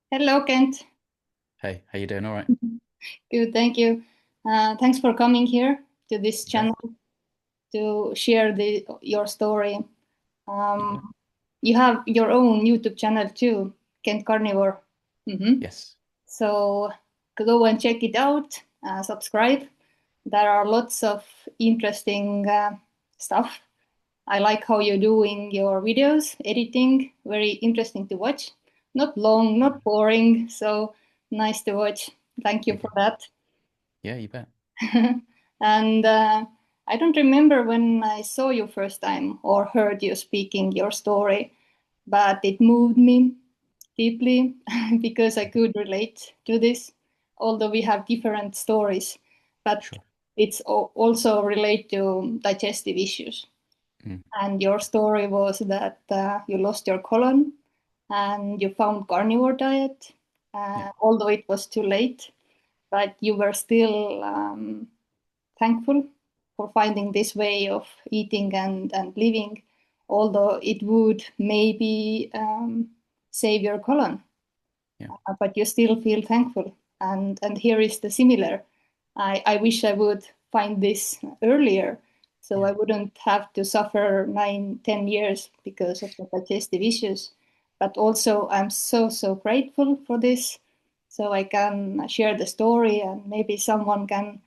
Hello, Kent. Hey, how you doing? All right. Good, thank you. Thanks for coming here to this You bet. channel to share your story. You bet. Um, you have your own YouTube channel too, Kent Carnivore. Yes. So go and check it out. Subscribe. There are lots of interesting stuff. I like how you're doing your videos, editing. Very interesting to watch. Not long, not boring. So nice to watch. Thank you Thank for you. that. Yeah, you bet. And I don't remember when I saw you first time or heard you speaking your story, but it moved me deeply because I Mhm. could relate to this, although we have different stories, but Sure. it's also relate to digestive issues. Mm. And your story was that you lost your colon and you found carnivore diet, Yeah. although it was too late, but you were still thankful for finding this way of eating and living, although it would maybe save your colon, Yeah. but you still feel thankful. And here is the similar. I wish I would find this earlier, so Yeah. I wouldn't have to suffer 9, 10 years because of the digestive issues. But also, I'm so grateful for this, so I can share the story, and maybe someone can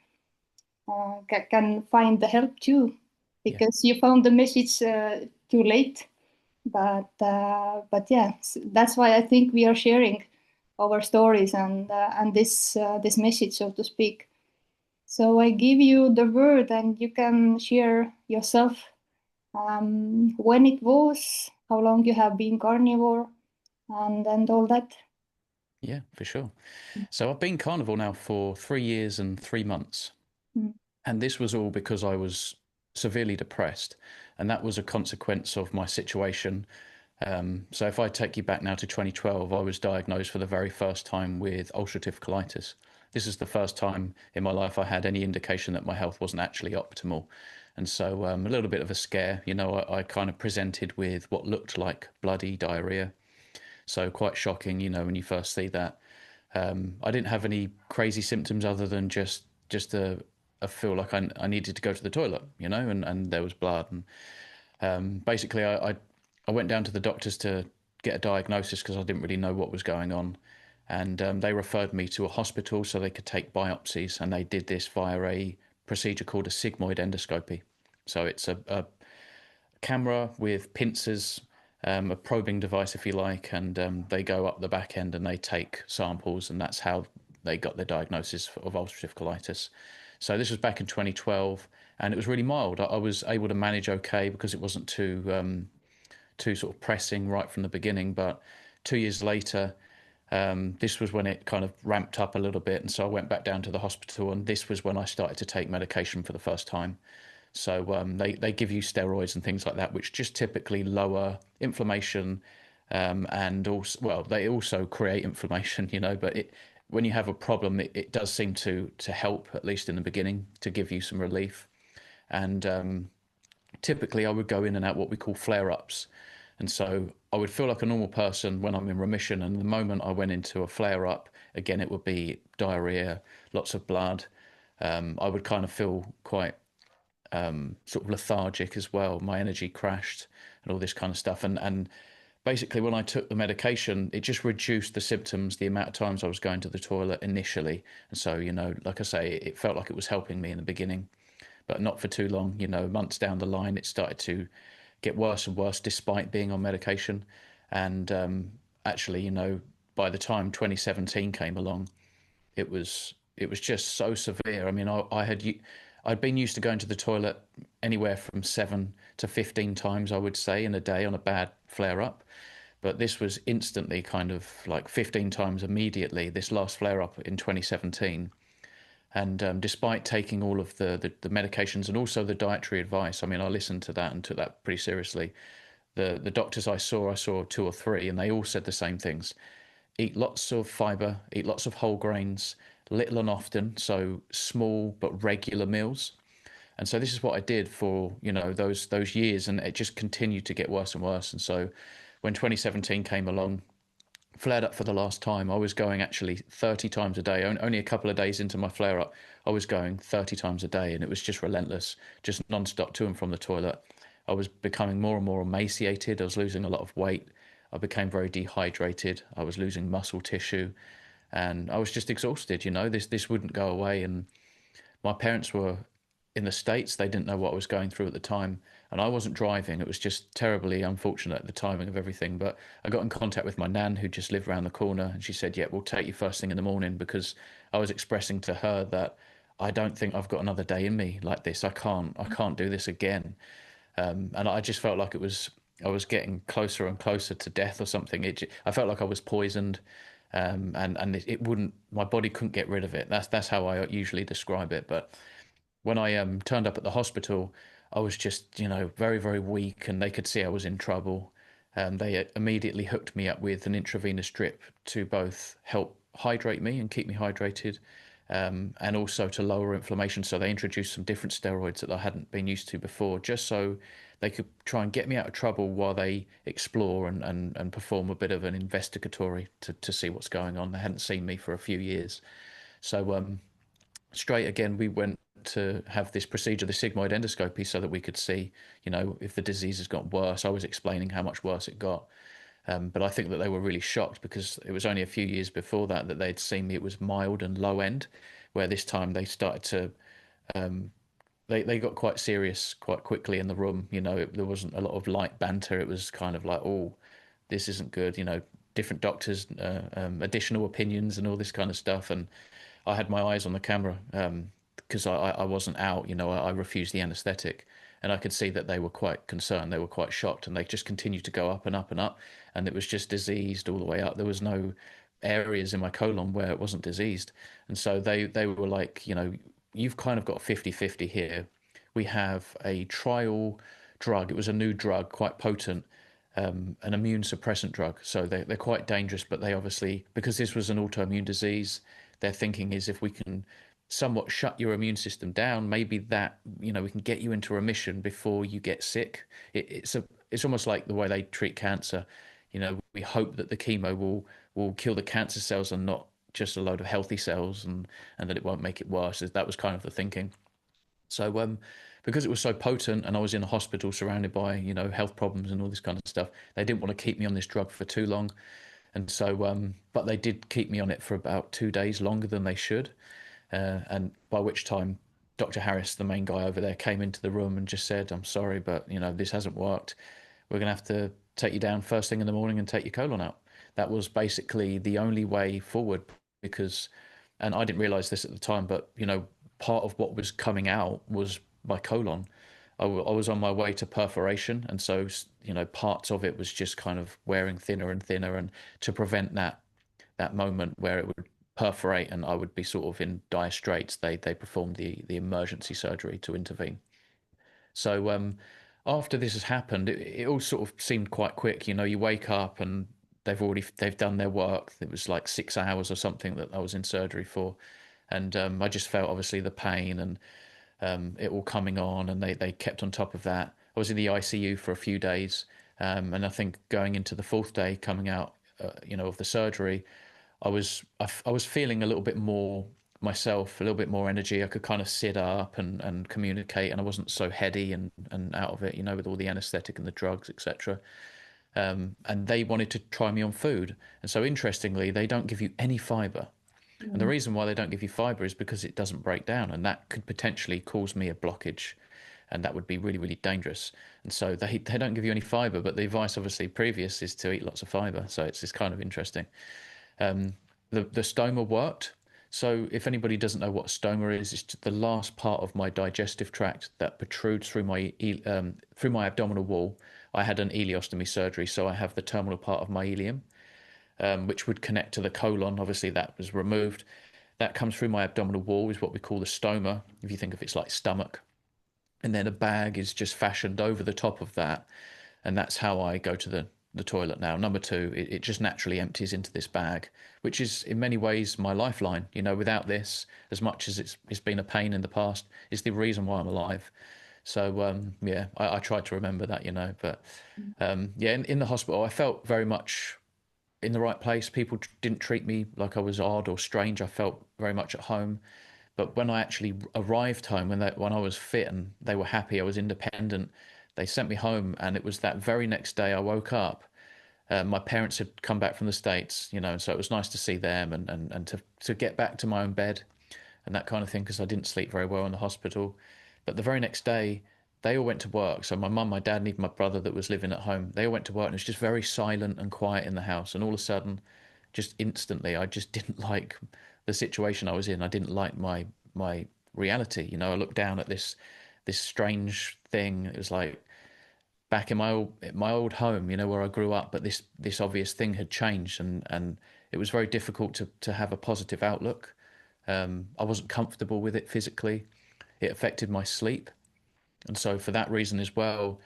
find the help too, Yeah. because you found the message too late. But yeah, that's why I think we are sharing our stories and this message, so to speak. So I give you the word, and you can share yourself, when it was, how long you have been carnivore, and all that. Yeah, for sure. So I've been carnivore now for 3 years and 3 months. Mm, And this was all because I was severely depressed. And that was a consequence of my situation. So if I take you back now to 2012, I was diagnosed for the very first time with ulcerative colitis. This is the first time in my life I had any indication that my health wasn't actually optimal. And so a little bit of a scare. I kind of presented with what looked like bloody diarrhea. So quite shocking, when you first see that. I didn't have any crazy symptoms other than just a feel like I needed to go to the toilet, and there was blood. And basically, I went down to the doctors to get a diagnosis because I didn't really know what was going on. And they referred me to a hospital so they could take biopsies, and they did this via a procedure called a sigmoid endoscopy. So it's a camera with pincers, a probing device, if you like, and they go up the back end and they take samples, and that's how they got the diagnosis of ulcerative colitis. So this was back in 2012, and it was really mild. I was able to manage okay because it wasn't too sort of pressing right from the beginning. But 2 years later, this was when it kind of ramped up a little bit, and so I went back down to the hospital, and this was when I started to take medication for the first time. So they give you steroids and things like that, which just typically lower inflammation, and also, well, they also create inflammation, but when you have a problem, it does seem to help, at least in the beginning, to give you some relief. And typically I would go in and out what we call flare ups. And so I would feel like a normal person when I'm in remission. And the moment I went into a flare up, again, it would be diarrhea, lots of blood. I would kind of feel quite sort of lethargic as well. My energy crashed and all this kind of stuff. And basically, when I took the medication, it just reduced the symptoms, the amount of times I was going to the toilet initially. And so, like I say, it felt like it was helping me in the beginning, but not for too long. Months down the line, it started to get worse and worse despite being on medication. And actually, by the time 2017 came along, it was just so severe. I mean, I'd been used to going to the toilet anywhere from 7 to 15 times, I would say, in a day on a bad flare up. But this was instantly kind of like 15 times immediately, this last flare up in 2017. And despite taking all of the medications and also the dietary advice, I mean, I listened to that and took that pretty seriously. The doctors I saw two or three, and they all said the same things: eat lots of fiber, eat lots of whole grains, little and often, so small but regular meals. And so this is what I did for those years, and it just continued to get worse and worse. And so when 2017 came along, flared up for the last time, I was going actually 30 times a day. Only a couple of days into my flare up, I was going 30 times a day, and it was just relentless, just non-stop to and from the toilet. I was becoming more and more emaciated. I was losing a lot of weight. I became very dehydrated. I was losing muscle tissue, and I was just exhausted. This wouldn't go away. And my parents were in the States. They didn't know what I was going through at the time. And I wasn't driving. It was just terribly unfortunate, the timing of everything. But I got in contact with my nan, who just lived around the corner. And she said, yeah, we'll take you first thing in the morning, because I was expressing to her that I don't think I've got another day in me like this. I can't do this again. And I just felt like I was getting closer and closer to death or something. I felt like I was poisoned. And it wouldn't, my body couldn't get rid of it. That's how I usually describe it. But when I turned up at the hospital, I was just, very, very weak, and they could see I was in trouble. They immediately hooked me up with an intravenous drip to both help hydrate me and keep me hydrated, and also to lower inflammation. So they introduced some different steroids that I hadn't been used to before, just so they could try and get me out of trouble while they explore and perform a bit of an investigatory to see what's going on. They hadn't seen me for a few years. So straight again, we went to have this procedure, the sigmoid endoscopy, so that we could see, if the disease has got worse. I was explaining how much worse it got. But I think that they were really shocked, because it was only a few years before that they'd seen me. It was mild and low end, where this time they started to, they got quite serious quite quickly in the room. There wasn't a lot of light banter. It was kind of like, oh, this isn't good. Different doctors, additional opinions and all this kind of stuff. And I had my eyes on the camera, because I wasn't out. I refused the anaesthetic, and I could see that they were quite concerned. They were quite shocked, and they just continued to go up and up and up, and it was just diseased all the way up. There was no areas in my colon where it wasn't diseased, and so they were like, you've kind of got 50-50 here. We have a trial drug. It was a new drug, quite potent, an immune suppressant drug. So they're quite dangerous, but they obviously, because this was an autoimmune disease, their thinking is, if we can somewhat shut your immune system down, maybe that, we can get you into remission before you get sick. It's almost like the way they treat cancer. We hope that the chemo will kill the cancer cells and not just a load of healthy cells, and that it won't make it worse. That was kind of the thinking. So because it was so potent, and I was in a hospital surrounded by, health problems and all this kind of stuff, they didn't want to keep me on this drug for too long. And so, but they did keep me on it for about 2 days longer than they should. And by which time Dr. Harris, the main guy over there, came into the room and just said, I'm sorry, but this hasn't worked. We're going to have to take you down first thing in the morning and take your colon out. That was basically the only way forward, because, and I didn't realize this at the time, but part of what was coming out was my colon. I was on my way to perforation, and so parts of it was just kind of wearing thinner and thinner, and to prevent that moment where it would perforate and I would be sort of in dire straits, they performed the emergency surgery to intervene. So after this has happened, it all sort of seemed quite quick. You wake up and they've done their work. It was like 6 hours or something that I was in surgery for, and I just felt obviously the pain and it all coming on, and they kept on top of that. I was in the ICU for a few days, and I think going into the fourth day, coming out, of the surgery, I was feeling a little bit more myself, a little bit more energy. I could kind of sit up and communicate, and I wasn't so heady and out of it, with all the anesthetic and the drugs, etc. And they wanted to try me on food. And so interestingly, they don't give you any fiber. And the reason why they don't give you fiber is because it doesn't break down, and that could potentially cause me a blockage, and that would be really, really dangerous. And so they don't give you any fiber, but the advice obviously previous is to eat lots of fiber. So it's kind of interesting. The stoma worked. So if anybody doesn't know what stoma is, it's the last part of my digestive tract that protrudes through my abdominal wall. I had an ileostomy surgery, so I have the terminal part of my ileum, which would connect to the colon. Obviously, that was removed. That comes through my abdominal wall, is what we call the stoma, if you think of it's like stomach. And then a bag is just fashioned over the top of that. And that's how I go to the toilet now. Number two, it just naturally empties into this bag, which is in many ways my lifeline. Without this, as much as it's been a pain in the past, it's the reason why I'm alive. So yeah, I try to remember that, but yeah, in the hospital, I felt very much in the right place. People didn't treat me like I was odd or strange. I felt very much at home. But when I actually arrived home, when I was fit and they were happy, I was independent. They sent me home, and it was that very next day I woke up. My parents had come back from the States, and so it was nice to see them and to get back to my own bed and that kind of thing because I didn't sleep very well in the hospital. But the very next day, they all went to work. So my mum, my dad, and even my brother that was living at home, they all went to work, and it was just very silent and quiet in the house. And all of a sudden, just instantly, I just didn't like the situation I was in. I didn't like my reality. I looked down at this strange thing. It was like back in my old home, where I grew up, but this obvious thing had changed, and it was very difficult to have a positive outlook. I wasn't comfortable with it physically. It affected my sleep, and so for that reason as well,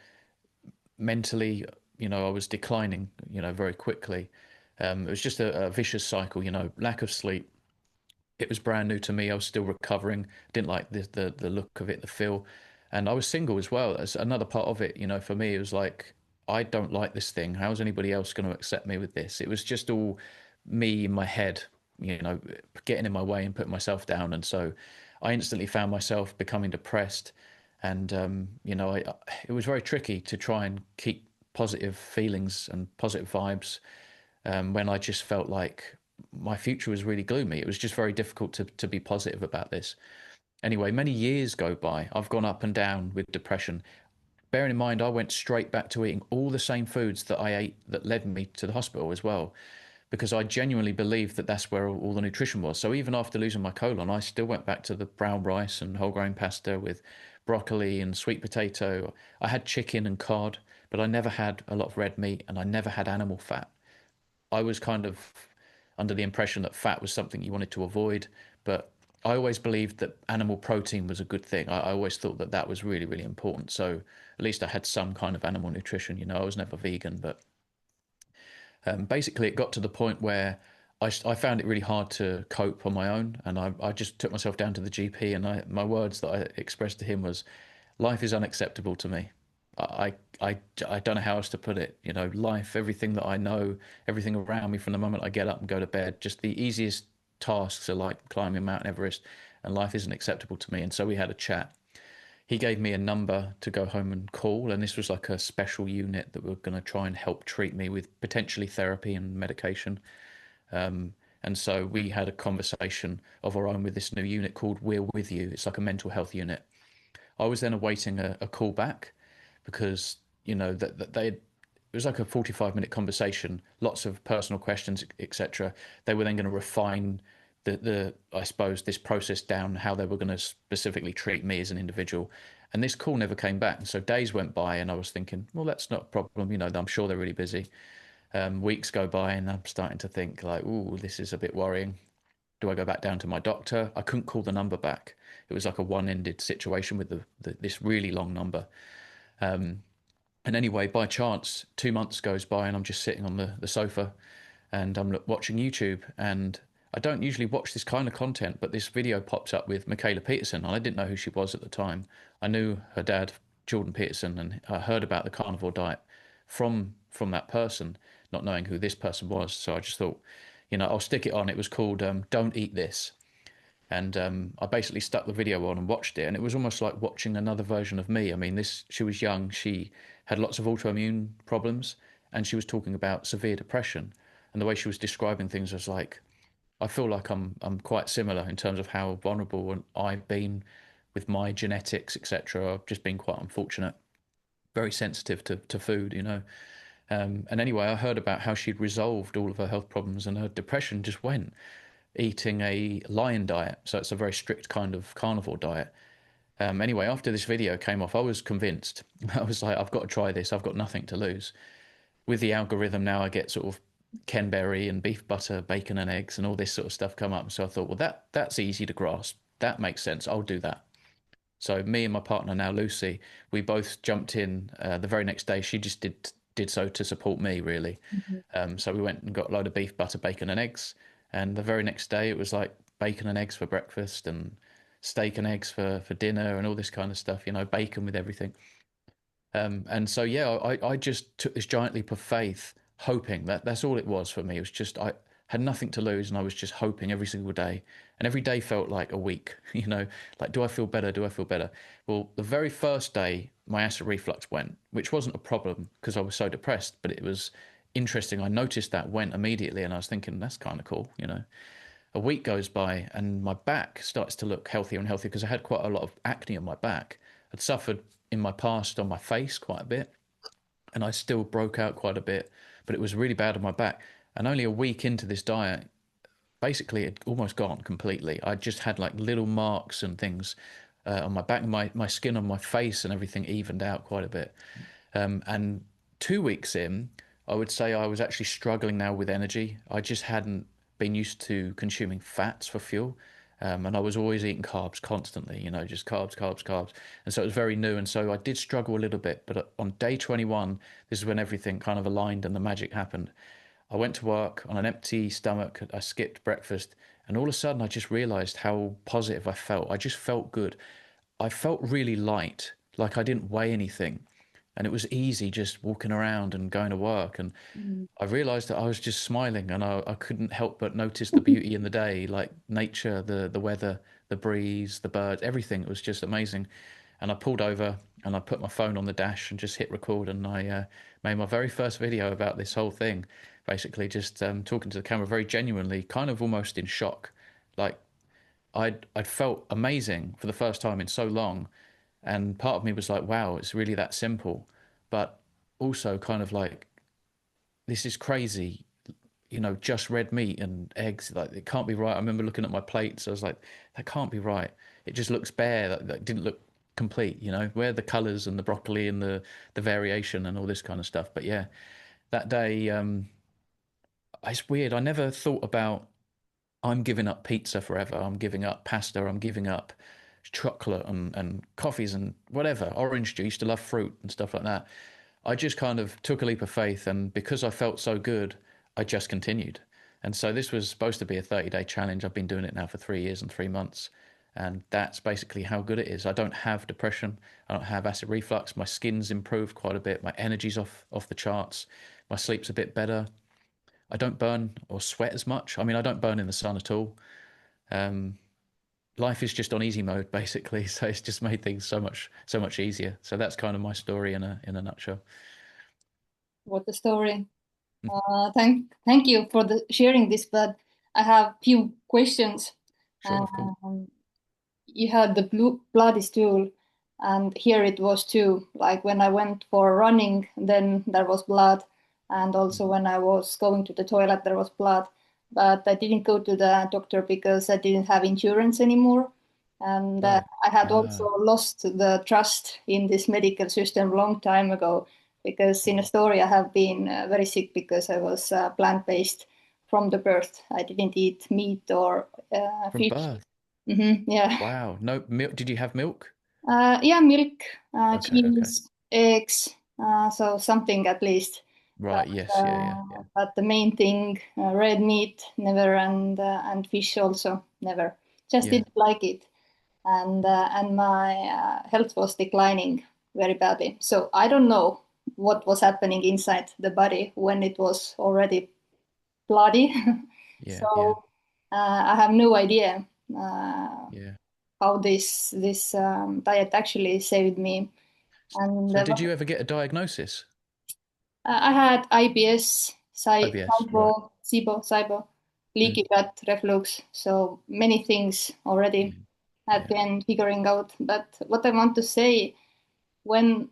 mentally, I was declining, very quickly. It was just a vicious cycle, lack of sleep. It was brand new to me. I was still recovering. Didn't like the look of it, the feel, and I was single as well. That's another part of it. For me, it was like I don't like this thing. How's anybody else going to accept me with this? It was just all me in my head, getting in my way and putting myself down, and so I instantly found myself becoming depressed, and it was very tricky to try and keep positive feelings and positive vibes when I just felt like my future was really gloomy. It was just very difficult to be positive about this. Anyway, many years go by. I've gone up and down with depression. Bearing in mind, I went straight back to eating all the same foods that I ate that led me to the hospital as well, because I genuinely believed that that's where all the nutrition was. So even after losing my colon, I still went back to the brown rice and whole grain pasta with broccoli and sweet potato. I had chicken and cod, but I never had a lot of red meat and I never had animal fat. I was kind of under the impression that fat was something you wanted to avoid, but I always believed that animal protein was a good thing. I always thought that that was really, really important. So at least I had some kind of animal nutrition. I was never vegan, but basically it got to the point where I found it really hard to cope on my own, and I just took myself down to the GP, and my words that I expressed to him was, "Life is unacceptable to me. I don't know how else to put it. Life, everything that I know, everything around me from the moment I get up and go to bed, just the easiest tasks are like climbing Mount Everest, and life isn't acceptable to me." And so we had a chat. He gave me a number to go home and call, and this was like a special unit that were going to try and help treat me with potentially therapy and medication. And so we had a conversation of our own with this new unit called We're With You. It's like a mental health unit. I was then awaiting a call back because that they it was like a 45-minute conversation, lots of personal questions, etc. They were then going to refine the I suppose this process down, how they were going to specifically treat me as an individual. And this call never came back. And so days went by, and I was thinking, well, that's not a problem. I'm sure they're really busy. Weeks go by, and I'm starting to think like, oh, this is a bit worrying. Do I go back down to my doctor? I couldn't call the number back. It was like a one-ended situation with this really long number. And anyway, by chance, 2 months goes by, and I'm just sitting on the sofa, and I'm watching YouTube. And I don't usually watch this kind of content, but this video pops up with Michaela Peterson, and I didn't know who she was at the time. I knew her dad, Jordan Peterson, and I heard about the carnivore diet from that person, not knowing who this person was. So I just thought, I'll stick it on. It was called "Don't Eat This." And I basically stuck the video on and watched it, and it was almost like watching another version of me. I mean, she was young, she had lots of autoimmune problems, and she was talking about severe depression. And the way she was describing things was like, I feel like I'm quite similar in terms of how vulnerable I've been with my genetics, etc. I've just been quite unfortunate, very sensitive to food. And anyway, I heard about how she'd resolved all of her health problems, and her depression just went, eating a lion diet. So it's a very strict kind of carnivore diet. Anyway, after this video came off, I was convinced. I was like, I've got to try this. I've got nothing to lose. With the algorithm now, I get sort of Ken Berry and beef butter, bacon and eggs, and all this sort of stuff come up. So I thought, well, that's easy to grasp. That makes sense. I'll do that. So me and my partner now, Lucy, we both jumped in the very next day. She just did so to support me, really. So we went and got a load of beef, butter, bacon, and eggs. And the very next day, it was like bacon and eggs for breakfast and steak and eggs for dinner and all this kind of stuff, bacon with everything. And so, yeah, I just took this giant leap of faith. hoping. That's all it was for me. It was just I had nothing to lose, and I was just hoping every single day. And every day felt like a week, like, do I feel better? Do I feel better? Well, the very first day, my acid reflux went, which wasn't a problem because I was so depressed, but it was interesting. I noticed that went immediately, and I was thinking, that's kind of cool. A week goes by, and my back starts to look healthier and healthier because I had quite a lot of acne on my back. I'd suffered in my past on my face quite a bit, and I still broke out quite a bit, but it was really bad on my back. And only a week into this diet, basically it almost gone completely. I just had like little marks and things on my back, and my skin on my face and everything evened out quite a bit. And 2 weeks in, I would say I was actually struggling now with energy. I just hadn't been used to consuming fats for fuel. And I was always eating carbs constantly, just carbs, carbs, carbs. And so it was very new. And so I did struggle a little bit. But on day 21, this is when everything kind of aligned and the magic happened. I went to work on an empty stomach. I skipped breakfast. And all of a sudden, I just realized how positive I felt. I just felt good. I felt really light, like I didn't weigh anything. And it was easy just walking around and going to work. And Mm. I realized that I was just smiling, and I couldn't help but notice the beauty in the day, like nature, the weather, the breeze, the birds, everything. It was just amazing. And I pulled over and I put my phone on the dash and just hit record, and I made my very first video about this whole thing, basically just talking to the camera very genuinely, kind of almost in shock. Like I'd felt amazing for the first time in so long, and part of me was like, wow, it's really that simple. But also kind of like, this is crazy, just red meat and eggs. Like, it can't be right. I remember looking at my plates. I was like, that can't be right. It just looks bare. That didn't look complete. Where are the colors and the broccoli and the variation and all this kind of stuff. But yeah, that day, it's weird. I never thought about, I'm giving up pizza forever. I'm giving up pasta. I'm giving up chocolate and coffees and whatever. Orange juice. I used to love fruit and stuff like that. I just kind of took a leap of faith, and because I felt so good, I just continued. And so this was supposed to be a 30-day challenge. I've been doing it now for 3 years and 3 months. And that's basically how good it is. I don't have depression. I don't have acid reflux. My skin's improved quite a bit. My energy's off the charts. My sleep's a bit better. I don't burn or sweat as much. I mean, I don't burn in the sun at all. Um, Life is just on easy mode, basically. So it's just made things so much easier. So that's kind of my story in a nutshell. What a story. Thank you for the sharing this, but I have few questions. Sure, of course. Um, you had the blue bloody stool, and here it was too. Like when I went for running, then there was blood, and also when I was going to the toilet, there was blood. But I didn't go to the doctor because I didn't have insurance anymore, and Oh, I had also ah, lost the trust in this medical system long time ago. Because in a story, I have been very sick because I was plant-based from the birth. I didn't eat meat or from fish. birth. Yeah. Wow. No milk. Did you have milk? Yeah, milk, Okay, okay. cheese, eggs, so something at least. But, Right. Yes. Yeah. Yeah. Yeah. but the main thing, red meat, never, and fish also, never. Just Yeah. didn't like it, and my health was declining very badly. So I don't know what was happening inside the body when it was already bloody. Yeah. Yeah. So I have no idea. Uh, Yeah. how this diet actually saved me. And So did you ever get a diagnosis? I had IBS, IBS. Right. SIBO, Mm, leaky gut reflux. So many things already mm, had yeah. been figuring out. But what I want to say, when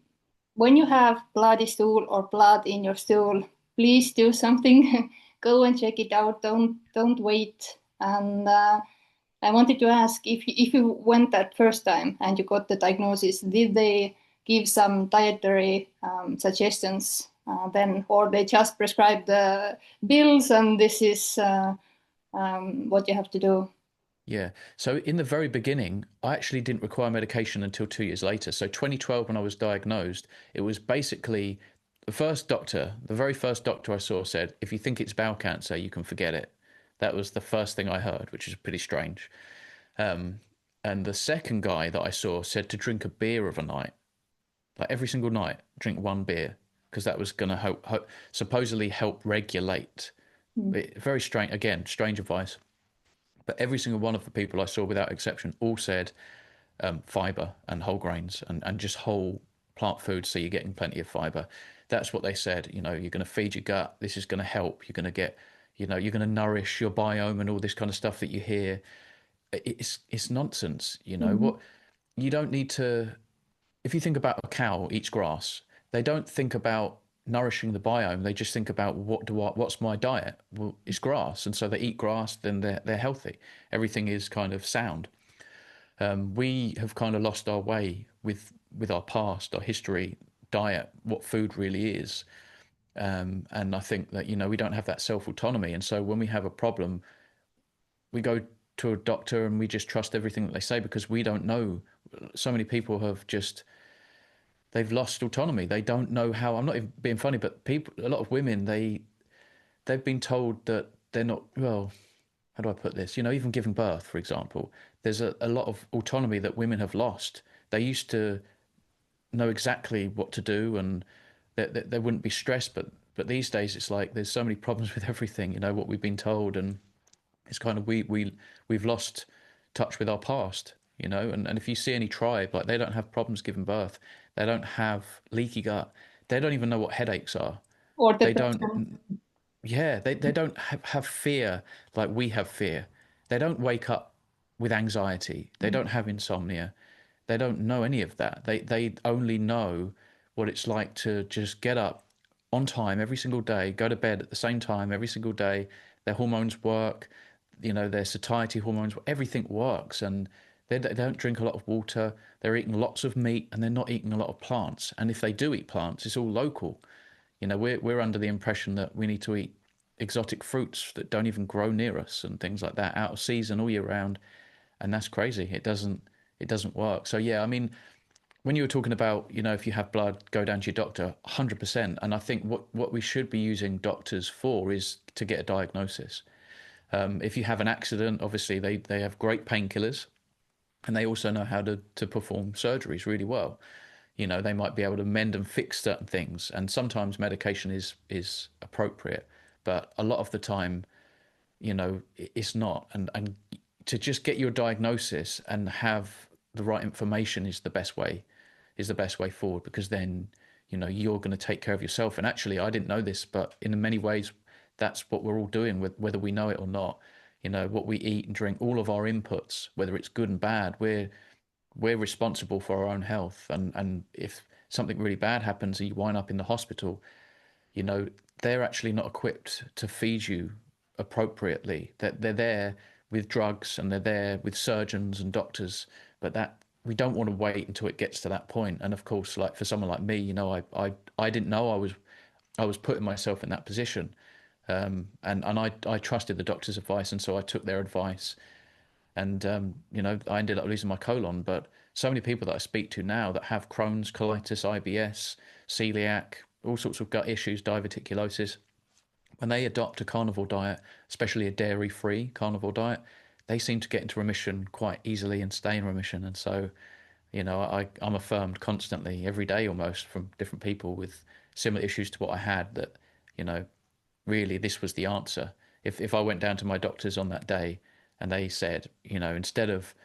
when you have bloody stool or blood in your stool, please do something. Go and check it out. Don't wait. And I wanted to ask if you went that first time and you got the diagnosis, did they give some dietary suggestions then, or they just prescribed the pills and this is what you have to do? Yeah. So in the very beginning, I actually didn't require medication until 2 years later. So 2012, when I was diagnosed, it was basically the very first doctor I saw said, if you think it's bowel cancer, you can forget it. That was the first thing I heard, which is pretty strange. Um, and the second guy that I saw said to drink a beer of a night, like every single night, drink one beer. because that was going to supposedly help regulate. Very strange, again, strange advice. But every single one of the people I saw, without exception, all said fiber and whole grains and just whole plant foods, so you're getting plenty of fiber. That's what they said. You're going to feed your gut. This is going to help. You're going to get, you're going to nourish your biome and all this kind of stuff that you hear. It's nonsense. What you don't need to. If you think about a cow eats grass, they don't think about nourishing the biome. They just think about what's my diet? Well, it's grass, and so they eat grass. Then they're healthy. Everything is kind of sound. We have kind of lost our way with our past, our history, diet, what food really is. And I think that, we don't have that self-autonomy. And so when we have a problem, we go to a doctor and we just trust everything that they say because we don't know. So many people they've lost autonomy. They don't know how. I'm not even being funny, but a lot of women, they've been told that they're not, well, how do I put this? Even giving birth, for example, there's a lot of autonomy that women have lost. They used to know exactly what to do and they wouldn't be stressed, but these days it's like there's so many problems with everything, what we've been told, and it's kind of we've lost touch with our past, and if you see any tribe, like, they don't have problems giving birth, they don't have leaky gut, they don't even know what headaches are, Or they depression. don't. Yeah, they don't have fear like we have fear. They don't wake up with anxiety. They don't have insomnia. They don't know any of that. They only know what it's like to just get up on time every single day, go to bed at the same time every single day. Their hormones work, their satiety hormones, everything works, and they don't drink a lot of water. They're eating lots of meat, and they're not eating a lot of plants. And if they do eat plants, it's all local. We're under the impression that we need to eat exotic fruits that don't even grow near us and things like that, out of season all year round, and that's crazy. It doesn't work. So yeah, I mean, when you were talking about, if you have blood, go down to your doctor, 100%. And I think what we should be using doctors for is to get a diagnosis. If you have an accident, obviously they have great painkillers, and they also know how to perform surgeries really well. They might be able to mend and fix certain things, and sometimes medication is appropriate, but a lot of the time, it's not. And to just get your diagnosis and have the right information is the best way forward, because then you're going to take care of yourself. And actually, I didn't know this, but in many ways, that's what we're all doing, whether we know it or not. What we eat and drink, all of our inputs, whether it's good and bad, we're responsible for our own health. And if something really bad happens and you wind up in the hospital, they're actually not equipped to feed you appropriately. They're there with drugs and they're there with surgeons and doctors, but that we don't want to wait until it gets to that point. And of course, like for someone like me, I didn't know I was putting myself in that position. And I trusted the doctor's advice, and so I took their advice, and I ended up losing my colon. But so many people that I speak to now that have Crohn's, colitis, IBS, celiac, all sorts of gut issues, diverticulosis, when they adopt a carnivore diet, especially a dairy-free carnivore diet, they seem to get into remission quite easily and stay in remission. And so, I'm affirmed constantly, every day almost, from different people with similar issues to what I had, that, really this was the answer. If I went down to my doctors on that day and they said, instead of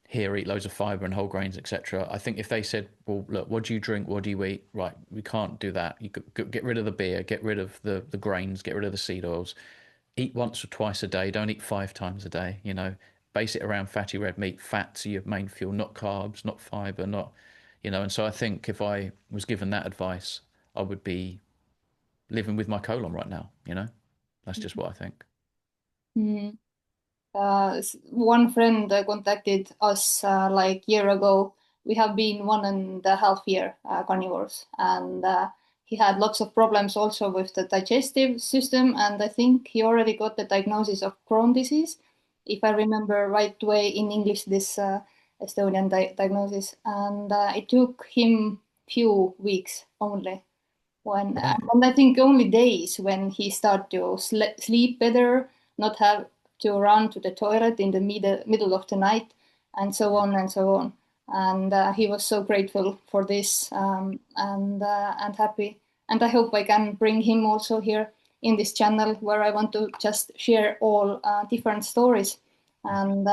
here, eat loads of fiber and whole grains, etc. I think if they said, well, look, what do you drink? What do you eat? Right, we can't do that. You could get rid of the beer, get rid of the grains, get rid of the seed oils, eat once or twice a day, don't eat 5 times a day, base it around fatty red meat. Fats are your main fuel, not carbs, not fiber, not, and so I think if I was given that advice, I would be living with my colon right now. That's just what I think. Mm. One friend contacted us like year ago. We have been 1.5 year carnivores, and he had lots of problems also with the digestive system. And I think he already got the diagnosis of Crohn's disease, if I remember right way in English, this Estonian diagnosis. And it took him few weeks only when, Right. and I think only days, when he started to sleep better, not have to run to the toilet in the middle of the night, and so on and so on. And he was so grateful for this, and happy. And I hope I can bring him also here in this channel, where I want to just share all different stories, and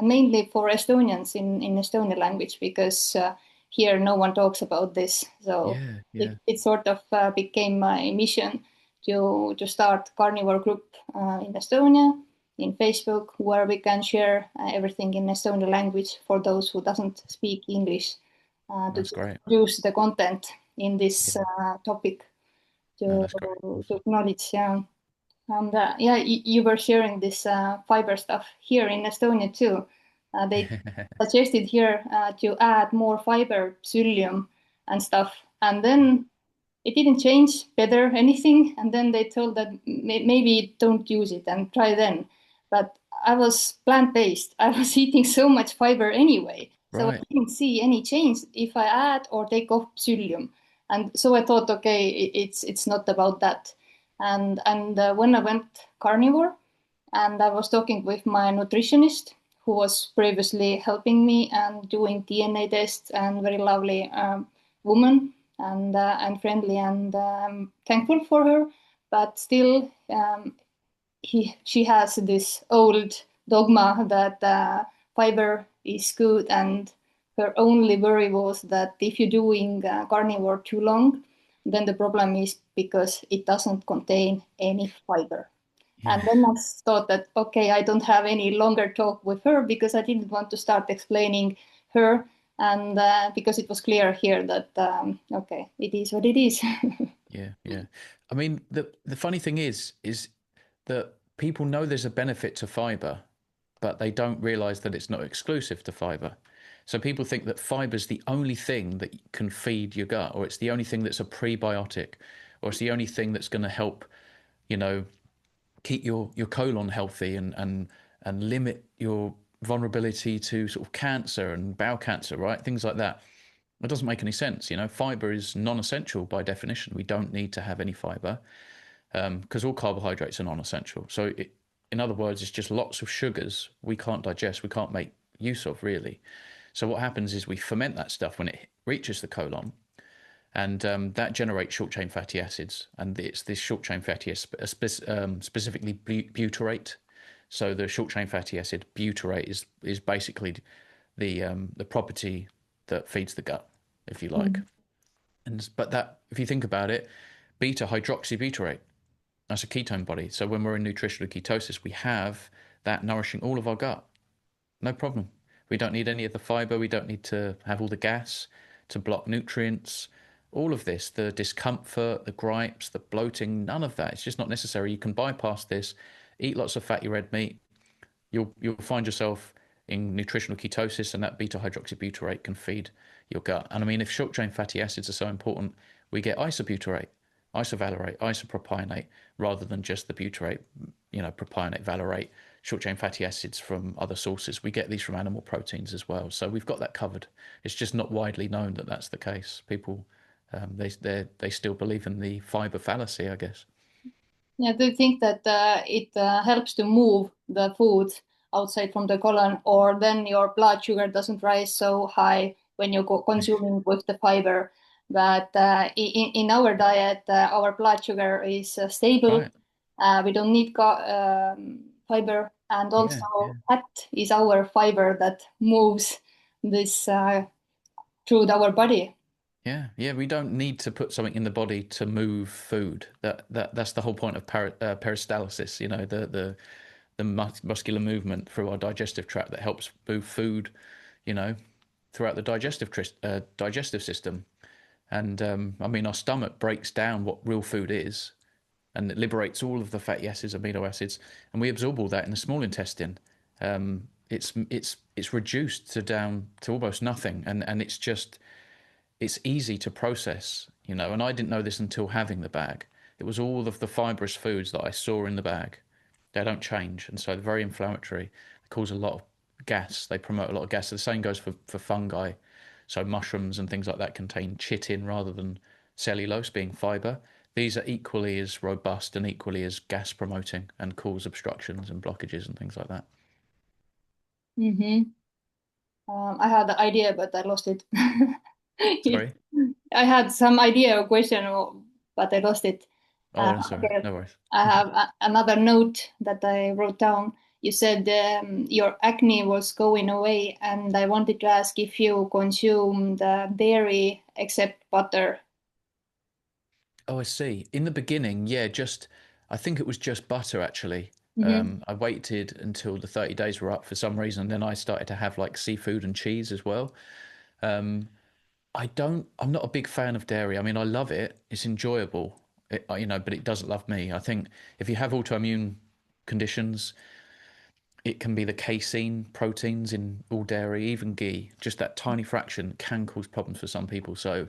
mainly for Estonians in Estonian language, because here no one talks about this. So Yeah, yeah, it sort of became my mission to start Carnivore group in Estonia, in Facebook, where we can share everything in Estonian language for those who doesn't speak English, to that's great. use the content in this Yeah, topic no, to that's great. to Awesome. acknowledge. Yeah. And yeah, you were sharing this fiber stuff here in Estonia too. They suggested here to add more fiber, psyllium and stuff. And then it didn't change better anything. And then they told that maybe don't use it and try then. But I was plant-based. I was eating so much fiber anyway. So I Right. didn't see any change if I add or take off psyllium. And so I thought, okay, it's not about that. And when I went carnivore, and I was talking with my nutritionist, who was previously helping me and doing DNA tests, and very lovely woman, and friendly, and thankful for her. But still, she has this old dogma that fiber is good, and her only worry was that if you're doing carnivore too long, then the problem is because it doesn't contain any fiber. And Yeah. then I thought that, okay, I don't have any longer talk with her, because I didn't want to start explaining her. And because it was clear here that, okay, it is what it is. Yeah, yeah. I mean, the funny thing is that people know there's a benefit to fiber, but they don't realize that it's not exclusive to fiber. So people think that fiber is the only thing that can feed your gut, or it's the only thing that's a prebiotic, or it's the only thing that's going to help, you know, keep your colon healthy and limit your vulnerability to sort of cancer and bowel cancer, right? Things like that. It doesn't make any sense. You know, fiber is non-essential by definition. We don't need to have any fiber because all carbohydrates are non-essential. So, in other words, it's just lots of sugars we can't digest, we can't make use of really. So what happens is we ferment that stuff when it reaches the colon, and that generates short-chain fatty acids, and it's this short-chain fatty acid, specifically butyrate. So the short-chain fatty acid butyrate is basically the property that feeds the gut, if you like. Mm. And but that, if you think about it, beta hydroxybutyrate, that's a ketone body. So when we're in nutritional ketosis, we have that nourishing all of our gut. No problem. We don't need any of the fiber. We don't need to have all the gas to block nutrients. All of this, the discomfort, the gripes, the bloating, none of that. It's just not necessary. You can bypass this, eat lots of fatty red meat. You'll find yourself in nutritional ketosis, and that beta hydroxybutyrate can feed your gut. And I mean, if short chain fatty acids are so important, we get isobutyrate, isovalerate, isopropionate, rather than just the butyrate, propionate, valerate, short chain fatty acids from other sources. We get these from animal proteins as well. So we've got that covered. It's just not widely known that that's the case. People, they still believe in the fiber fallacy, I guess. Yeah, do you think that it helps to move the food outside from the colon, or then your blood sugar doesn't rise so high when you go consuming with the fiber? But in our diet, our blood sugar is stable. Right. We don't need fiber, and Yeah. also Yeah. fat is our fiber that moves this through our body. Yeah, yeah, we don't need to put something in the body to move food. That's the whole point of peristalsis. You know, the muscular movement through our digestive tract that helps move food. You know, throughout the digestive system. And I mean, our stomach breaks down what real food is, and it liberates all of the fatty acids, amino acids, and we absorb all that in the small intestine. It's reduced to down to almost nothing, and it's easy to process, and I didn't know this until having the bag. It was all of the fibrous foods that I saw in the bag. They don't change, and so they're very inflammatory. They cause a lot of gas. They promote a lot of gas. So the same goes for fungi. So mushrooms and things like that contain chitin rather than cellulose, being fiber. These are equally as robust and equally as gas promoting and cause obstructions and blockages and things like that. Hmm. I had the idea, but I lost it. Sorry? I had some idea or question, but I lost it. Oh, sorry, Okay. no worries. I have another note that I wrote down. You said your acne was going away, and I wanted to ask if you consumed dairy except butter. Oh, I see. In the beginning, yeah, I think it was just butter actually. Mm-hmm. I waited until the 30 days were up for some reason, and then I started to have like seafood and cheese as well. Um, I'm not a big fan of dairy. I mean, I love it. It's enjoyable, but it doesn't love me. I think if you have autoimmune conditions, it can be the casein proteins in all dairy, even ghee. Just that tiny fraction can cause problems for some people. So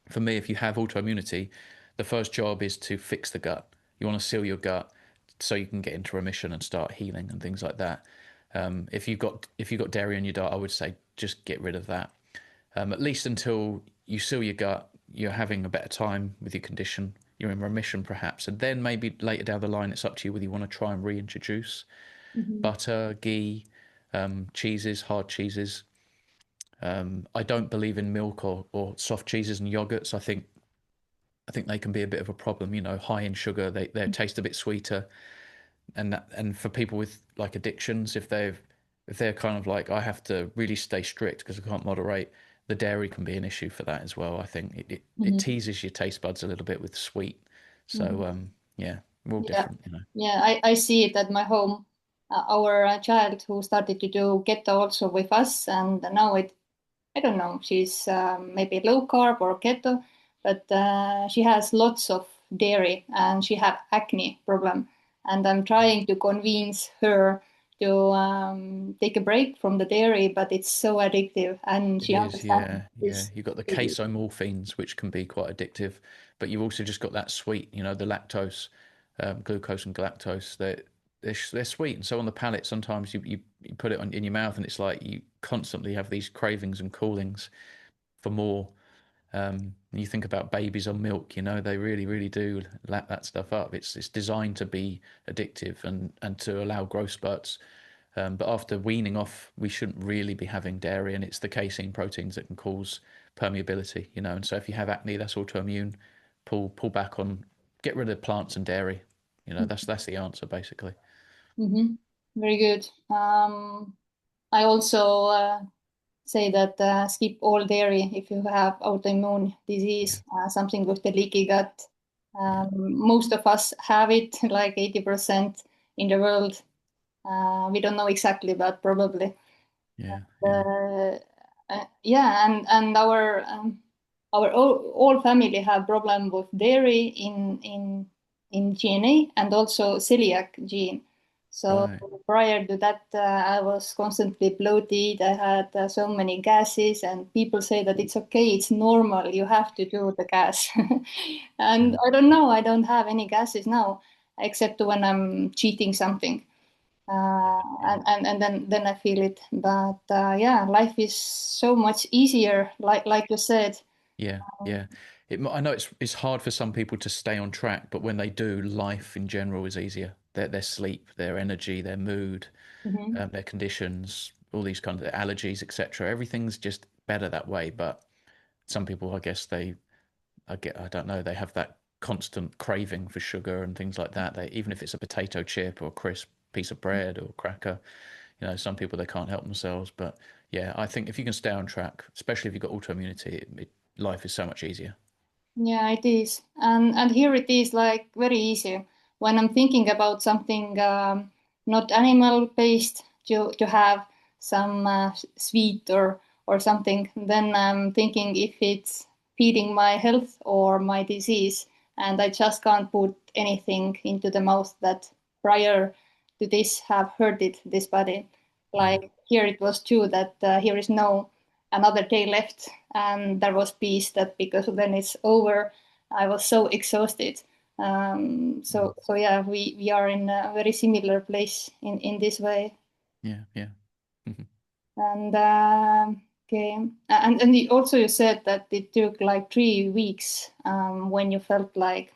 for me, if you have autoimmunity, the first job is to fix the gut. You want to seal your gut so you can get into remission and start healing and things like that. If you've got dairy in your diet, I would say just get rid of that. At least until you seal your gut, you're having a better time with your condition. You're in remission perhaps, and then maybe later down the line, it's up to you whether you want to try and reintroduce Mm-hmm. butter, ghee, cheeses, hard cheeses. I don't believe in milk or soft cheeses and yogurts. I think they can be a bit of a problem. High in sugar. They taste a bit sweeter, and for people with like addictions, if they're kind of like I have to really stay strict because I can't moderate, the dairy can be an issue for that as well. I think it Mm-hmm. teases your taste buds a little bit with sweet. Mm-hmm. So yeah, we're all Yeah, different. yeah, I see it at my home. Our child who started to do keto also with us, and now I don't know, she's maybe low carb or keto, but she has lots of dairy and she have acne problem. And I'm trying to convince her to take a break from the dairy, but it's so addictive and It she is, understands yeah, yeah. this. You've got the casomorphines, which can be quite addictive, but you've also just got that sweet, the lactose, glucose and galactose. They're sweet, and so on the palate, sometimes you put it in your mouth, and it's like you constantly have these cravings and callings for more. And you think about babies on milk, they really, really do lap that stuff up. It's designed to be addictive and to allow growth spurts. But after weaning off, we shouldn't really be having dairy, and it's the casein proteins that can cause permeability, And so if you have acne, that's autoimmune. Pull back on, get rid of plants and dairy. That's the answer basically. Mm-hmm. Very good. I also say that skip all dairy if you have autoimmune Yeah, disease, something with the leaky gut. yeah, Most of us have it, like 80% in the world. We don't know exactly, but probably. yeah, yeah. Uh, yeah, and our all family have problem with dairy in GNA and also celiac gene. So Right. prior to that, I was constantly bloated. I had so many gases, and people say that it's okay, it's normal. You have to do the gas, and Yeah, I don't know. I don't have any gases now, except when I'm cheating something yeah, yeah. and then I feel it. But yeah, life is so much easier, like you said. Yeah, yeah. I know it's hard for some people to stay on track, but when they do, life in general is easier. Their sleep, their energy, their mood, Hmm. their conditions, all these kind of allergies, etc. Everything's just better that way. But some people, I guess I don't know, they have that constant craving for sugar and things like that. Even if it's a potato chip or a crisp piece of bread or cracker, some people they can't help themselves. But yeah, I think if you can stay on track, especially if you've got autoimmunity, life is so much easier. Yeah, it is, and here it is like very easy when I'm thinking about something not animal based to have some sweet or something. Then I'm thinking if it's feeding my health or my disease, and I just can't put anything into the mouth that prior to this have hurted this body. Yeah, Like here it was true that here is no another day left and there was peace that because then it's over. I was so exhausted. mm, So yeah, we are in a very similar place in this way. yeah, yeah. And okay, and also you said that it took like 3 weeks when you felt like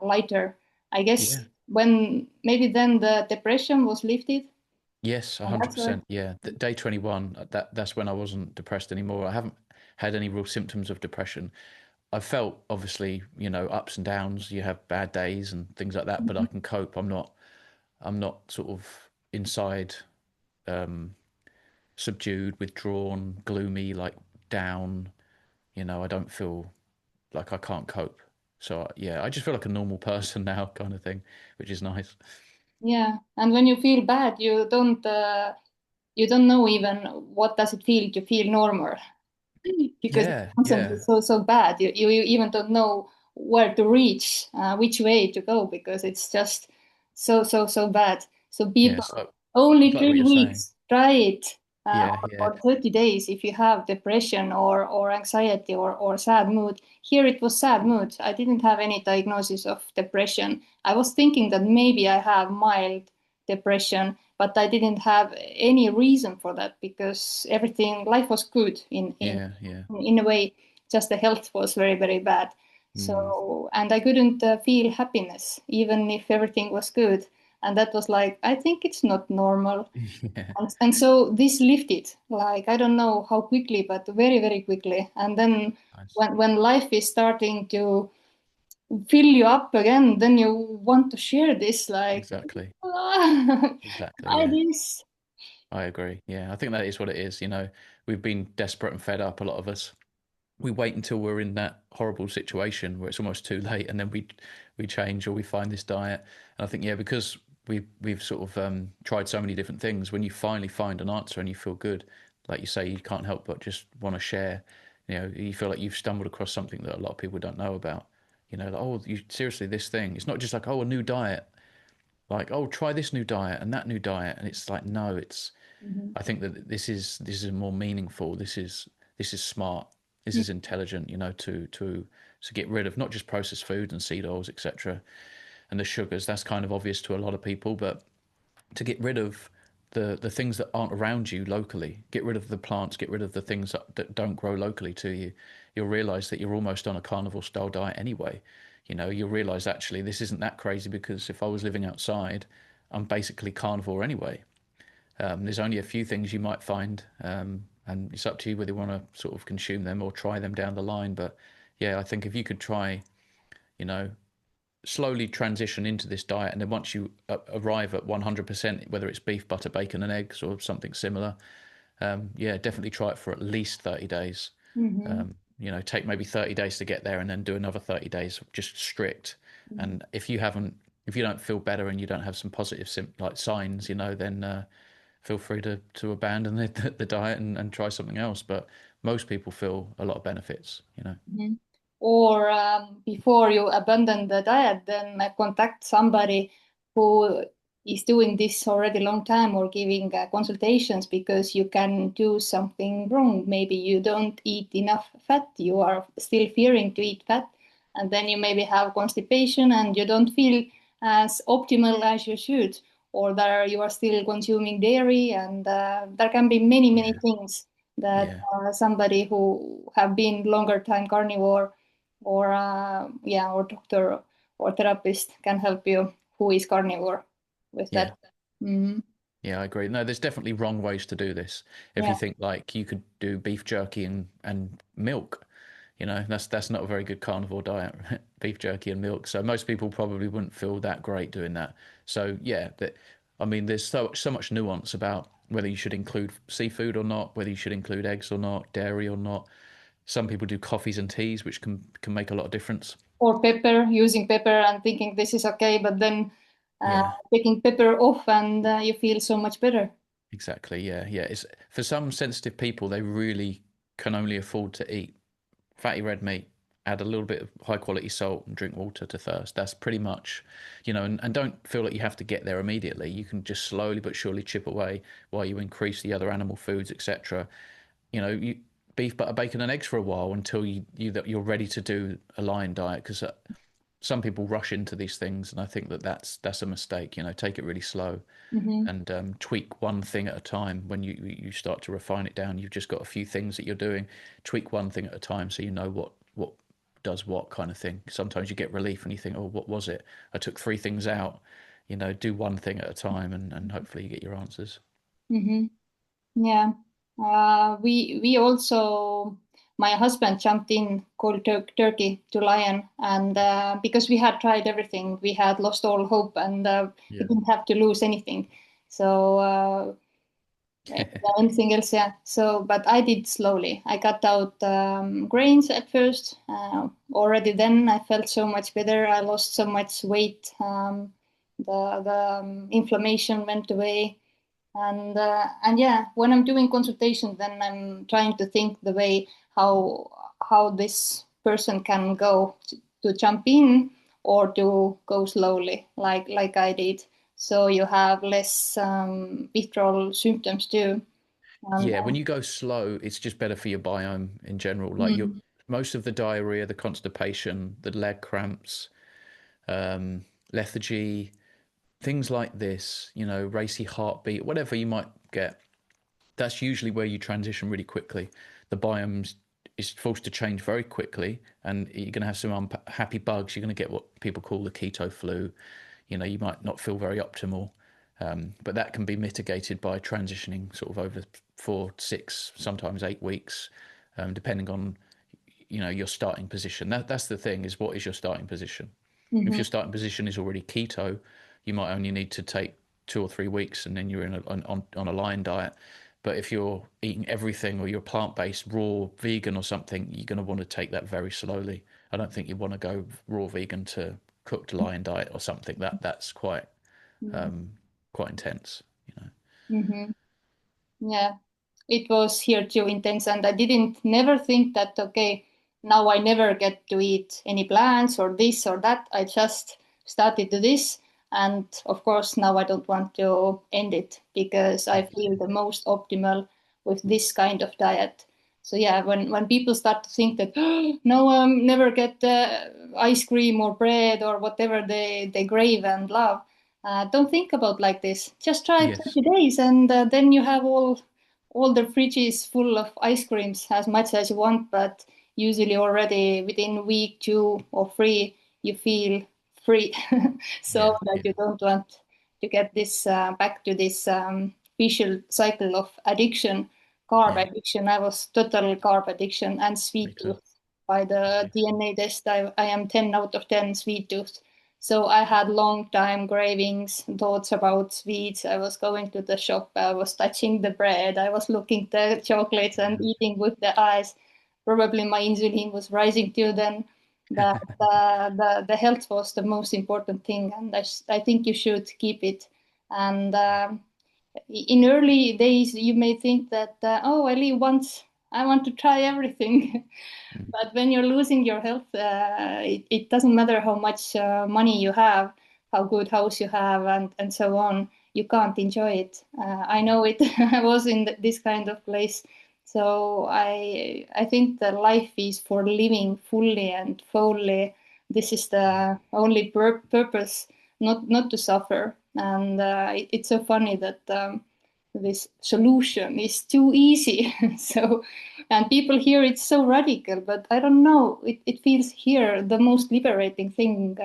lighter. I guess Yeah. when maybe then the depression was lifted, Yes, and that's why. 100%. Yeah. Day 21, that's when I wasn't depressed anymore. I haven't had any real symptoms of depression. I felt obviously, ups and downs. You have bad days and things like that, but I can cope. I'm not sort of inside um, subdued, withdrawn, gloomy, like down. I don't feel like I can't cope. So yeah, I just feel like a normal person now, kind of thing, which is nice. Yeah, and when you feel bad, you don't know even what does it feel to feel normal because it's Yeah, constantly yeah, so bad. You even don't know where to reach, which way to go because it's just so bad. So yeah. people, It's only like what three you're saying. weeks, try it. Yeah, yeah, Or 30 days if you have depression or anxiety or sad mood. Here it was sad mood. I didn't have any diagnosis of depression. I was thinking that maybe I have mild depression, but I didn't have any reason for that because everything, life was good yeah, yeah. in a way, just the health was very bad. Mm. So, and I couldn't feel happiness even if everything was good. And that was like, I think it's not normal. Yeah, And so this lifted, like, I don't know how quickly, but very quickly. And then nice. when life is starting to fill you up again, then you want to share this, like, Exactly, ah, exactly. try Yeah, this. I agree. Yeah, I think that is what it is. We've been desperate and fed up, a lot of us. We wait until we're in that horrible situation where it's almost too late, and then we change or we find this diet. And I think yeah, because we've sort of tried so many different things. When you finally find an answer and you feel good, like you say, you can't help but just want to share. You feel like you've stumbled across something that a lot of people don't know about. Like, oh, you seriously this thing. It's not just like, oh, a new diet. Like, oh, try this new diet and that new diet, and it's like, no, it's. Mhm. I think that this is more meaningful. This is smart. This is intelligent. To get rid of not just processed food and seed oils, etc., and the sugars. That's kind of obvious to a lot of people, but to get rid of the things that aren't around you locally, get rid of the plants, get rid of the things that don't grow locally to you, you'll realize that you're almost on a carnivore style diet anyway. You'll realize actually this isn't that crazy because if I was living outside, I'm basically carnivore anyway. There's only a few things you might find, and it's up to you whether you want to sort of consume them or try them down the line. But yeah, I think if you could try, you know, slowly transition into this diet, and then once you arrive at 100%, whether it's beef, butter, bacon, and eggs or something similar, yeah, definitely try it for at least 30 days. Mhm. Take maybe 30 days to get there, and then do another 30 days just strict. Mhm. And if you don't feel better and you don't have some positive like signs, then feel free to abandon the diet and try something else. But most people feel a lot of benefits. Mhm. Or before you abandon the diet, then contact somebody who is doing this already long time or giving consultations because you can do something wrong. Maybe you don't eat enough fat, you are still fearing to eat fat, and then you maybe have constipation and you don't feel as optimal as you should, or there you are still consuming dairy, and there can be many Yeah, things that yeah, somebody who have been longer time carnivore or yeah, or doctor or therapist can help you who is carnivore with yeah. that. Mm, Yeah, I agree. No, there's definitely wrong ways to do this. If you yeah. think like you could do beef jerky and milk, that's not a very good carnivore diet, beef jerky and milk. So most people probably wouldn't feel that great doing that. So yeah, I mean, there's so much nuance about whether you should include seafood or not, whether you should include eggs or not, dairy or not. Some people do coffees and teas, which can make a lot of difference. Or pepper, using pepper and thinking this is okay, but then Yeah, taking pepper off and you feel so much better. exactly. Yeah, yeah. It's for some sensitive people, they really can only afford to eat fatty red meat, add a little bit of high quality salt and drink water to thirst. That's pretty much, and don't feel like you have to get there immediately. You can just slowly but surely chip away while you increase the other animal foods, etc. You beef, butter, bacon, and eggs for a while until you're ready to do a lion diet because some people rush into these things, and I think that's a mistake. Take it really slow Hmm. and tweak one thing at a time. When you start to refine it down, you've just got a few things that you're doing. Tweak one thing at a time, so you know what does what kind of thing. Sometimes you get relief and you think, oh, what was it? I took three things out. Do one thing at a time, and hopefully you get your answers. Hmm. Yeah. We also my husband jumped in cold turkey to lion, and because we had tried everything, we had lost all hope, and we didn't have to lose anything. So anything else, yeah. So, but I did slowly. I cut out grains at first. Already then, I felt so much better. I lost so much weight. The inflammation went away. And yeah, when I'm doing consultation, then I'm trying to think the way how this person can go to jump in or to go slowly, like I did. So you have less withdrawal symptoms too. Yeah, when you go slow, it's just better for your biome in general. Like your most of the diarrhea, the constipation, the leg cramps, lethargy, things like this, you know, racy heartbeat, whatever you might get, that's usually where you transition really quickly. The biome is forced to change very quickly, and you're going to have some unhappy bugs. You're going to get what people call the keto flu. You know, you might not feel very optimal, but that can be mitigated by transitioning sort of over 4, 6, sometimes 8 weeks, depending on, you know, your starting position. That's the thing, is what is your starting position? If your starting position is already keto, you might only need to take 2 or 3 weeks, and then you're on a lion diet. But if you're eating everything, or you're plant-based, raw, vegan or something, you're going to want to take that very slowly. I don't think you want to go raw vegan to cooked lion diet or something. That's quite quite intense, you know. Mm-hmm. Yeah, it was here too intense, and I didn't never think that okay, now I never get to eat any plants or this or that. I just started to this, and of course now I don't want to end it because I feel the most optimal with this kind of diet. So yeah, when people start to think that no, never get ice cream or bread or whatever they crave and love, don't think about like this. Just try Yes. 20 days, and then you have all the fridges full of ice creams as much as you want. But usually already within a week, 2 or 3, you feel free, so Yeah, that yeah, you don't want to get this back to this vicious cycle of addiction, carb yeah. addiction. I was total carb addiction and Me sweet too. tooth. By the Okay. DNA test, I am 10 out of 10 sweet tooth. So I had long time cravings, thoughts about sweets. I was going to the shop, I was touching the bread, I was looking at the chocolates and eating with the eyes. Probably my insulin was rising too then. The health was the most important thing, and I think you should keep it. And in early days, you may think that, oh, I live once, I want to try everything. Mm. But when you're losing your health, it doesn't matter how much money you have, how good house you have, and so on. You can't enjoy it. I know it. I was in this kind of place. So I think the life is for living fully and fully. This is the only purpose, not to suffer. And it's so funny that this solution is too easy. So, and people hear it's so radical, but I don't know. It feels here the most liberating thing.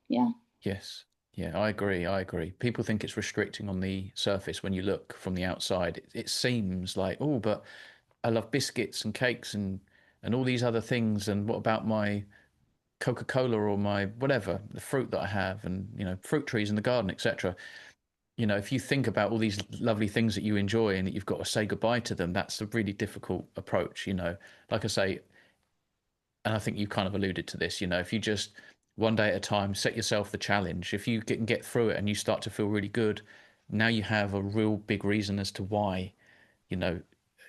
Yeah. Yes. Yeah, I agree. I agree. People think it's restricting on the surface when you look from the outside. It seems like, oh, but I love biscuits and cakes and all these other things. And what about my Coca-Cola or my whatever, the fruit that I have, and you know, fruit trees in the garden, etc. You know, if you think about all these lovely things that you enjoy and that you've got to say goodbye to them, that's a really difficult approach. You know, like I say, and I think you kind of alluded to this. You know, if you just one day at a time set yourself the challenge, if you can get through it and you start to feel really good, now you have a real big reason as to why. You know,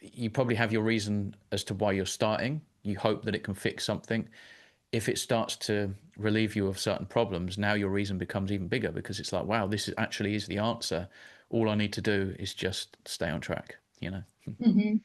you probably have your reason as to why you're starting. You hope that it can fix something. If it starts to relieve you of certain problems, now your reason becomes even bigger, because it's like, wow, this is actually is the answer. All I need to do is just stay on track, you know. Hmm.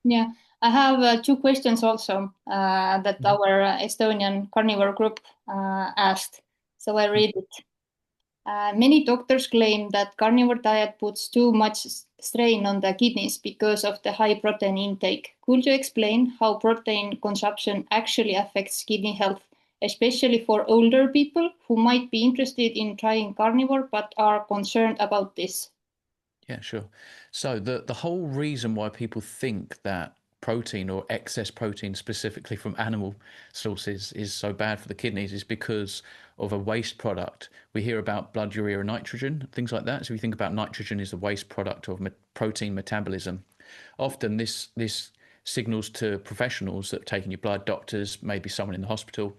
Yeah. I have 2 questions also that Mhm. our Estonian carnivore group asked. So I read it. Many doctors claim that carnivore diet puts too much strain on the kidneys because of the high protein intake. Could you explain how protein consumption actually affects kidney health, especially for older people who might be interested in trying carnivore but are concerned about this? Yeah, sure. So the whole reason why people think that protein or excess protein specifically from animal sources is so bad for the kidneys is because of a waste product. We hear about blood urea nitrogen, things like that. So we think about nitrogen is the waste product of protein metabolism. Often this signals to professionals that have taken your blood, doctors, maybe someone in the hospital,